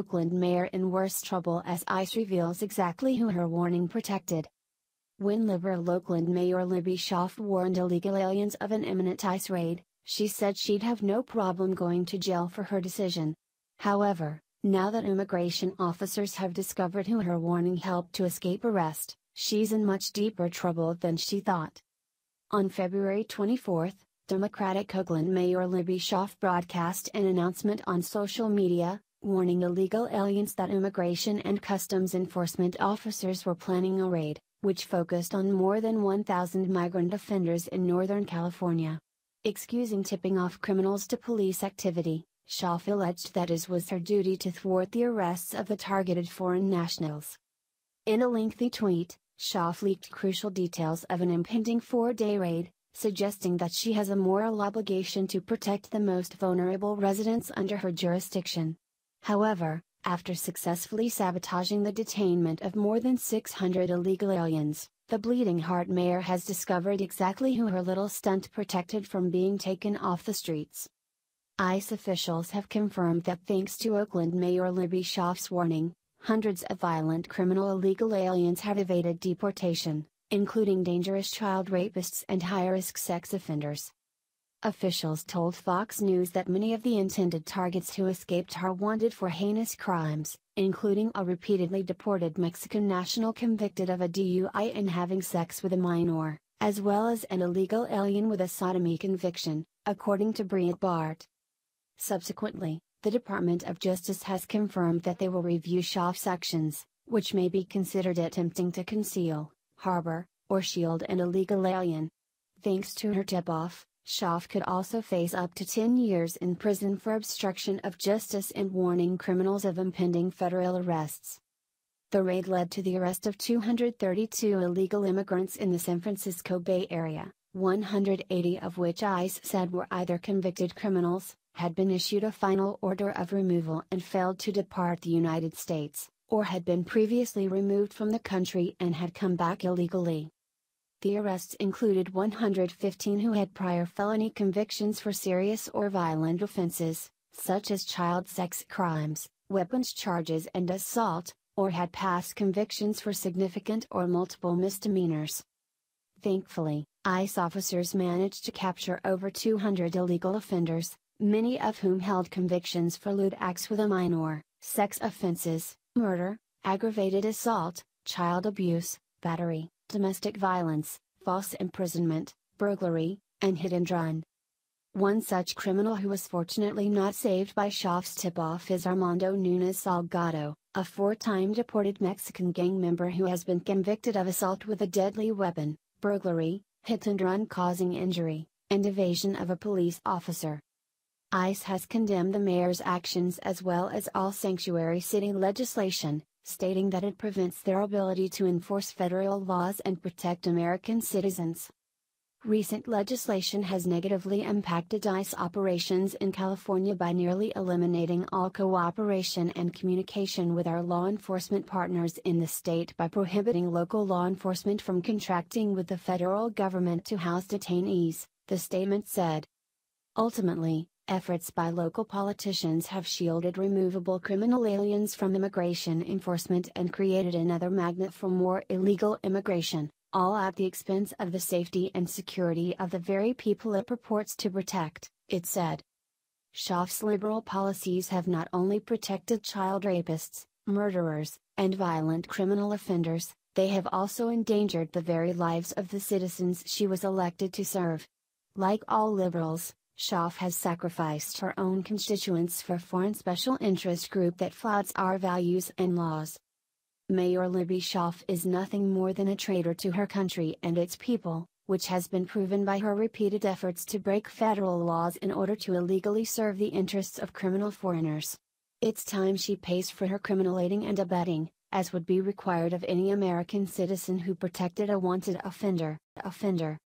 Oakland mayor in worse trouble as ICE reveals exactly who her warning protected. When liberal Oakland Mayor Libby Schaaf warned illegal aliens of an imminent ICE raid, she said she'd have no problem going to jail for her decision. However, now that immigration officers have discovered who her warning helped to escape arrest, she's in much deeper trouble than she thought. On February 24, Democratic Oakland Mayor Libby Schaaf broadcast an announcement on social media, warning illegal aliens that Immigration and Customs Enforcement officers were planning a raid, which focused on more than 1,000 migrant offenders in Northern California. Excusing tipping off criminals to police activity, Schaaf alleged that it was her duty to thwart the arrests of the targeted foreign nationals. In a lengthy tweet, Schaaf leaked crucial details of an impending 4-day raid, suggesting that she has a moral obligation to protect the most vulnerable residents under her jurisdiction. However, after successfully sabotaging the detainment of more than 600 illegal aliens, the Bleeding Heart mayor has discovered exactly who her little stunt protected from being taken off the streets. ICE officials have confirmed that thanks to Oakland Mayor Libby Schaaf's warning, hundreds of violent criminal illegal aliens have evaded deportation, including dangerous child rapists and high-risk sex offenders. Officials told Fox News that many of the intended targets who escaped are wanted for heinous crimes, including a repeatedly deported Mexican national convicted of a DUI and having sex with a minor, as well as an illegal alien with a sodomy conviction, according to Breitbart. Subsequently, the Department of Justice has confirmed that they will review Schaaf's actions, which may be considered attempting to conceal, harbor, or shield an illegal alien. Thanks to her tip-off, Schaaf could also face up to 10 years in prison for obstruction of justice and warning criminals of impending federal arrests. The raid led to the arrest of 232 illegal immigrants in the San Francisco Bay Area, 180 of which ICE said were either convicted criminals, had been issued a final order of removal and failed to depart the United States, or had been previously removed from the country and had come back illegally. The arrests included 115 who had prior felony convictions for serious or violent offenses, such as child sex crimes, weapons charges and assault, or had past convictions for significant or multiple misdemeanors. Thankfully, ICE officers managed to capture over 200 illegal offenders, many of whom held convictions for lewd acts with a minor, sex offenses, murder, aggravated assault, child abuse, battery, domestic violence, false imprisonment, burglary, and hit and run. One such criminal who was fortunately not saved by Schaaf's tip-off is Armando Nunes Salgado, a 4-time deported Mexican gang member who has been convicted of assault with a deadly weapon, burglary, hit and run causing injury, and evasion of a police officer. ICE has condemned the mayor's actions as well as all sanctuary city legislation, stating that it prevents their ability to enforce federal laws and protect American citizens. Recent legislation has negatively impacted ICE operations in California by nearly eliminating all cooperation and communication with our law enforcement partners in the state by prohibiting local law enforcement from contracting with the federal government to house detainees, the statement said. Ultimately, efforts by local politicians have shielded removable criminal aliens from immigration enforcement and created another magnet for more illegal immigration, all at the expense of the safety and security of the very people it purports to protect, it said. Schaaf's liberal policies have not only protected child rapists, murderers, and violent criminal offenders, they have also endangered the very lives of the citizens she was elected to serve. Like all liberals, Schaaf has sacrificed her own constituents for a foreign special interest group that flouts our values and laws. Mayor Libby Schaaf is nothing more than a traitor to her country and its people, which has been proven by her repeated efforts to break federal laws in order to illegally serve the interests of criminal foreigners. It's time she pays for her criminal aiding and abetting, as would be required of any American citizen who protected a wanted offender.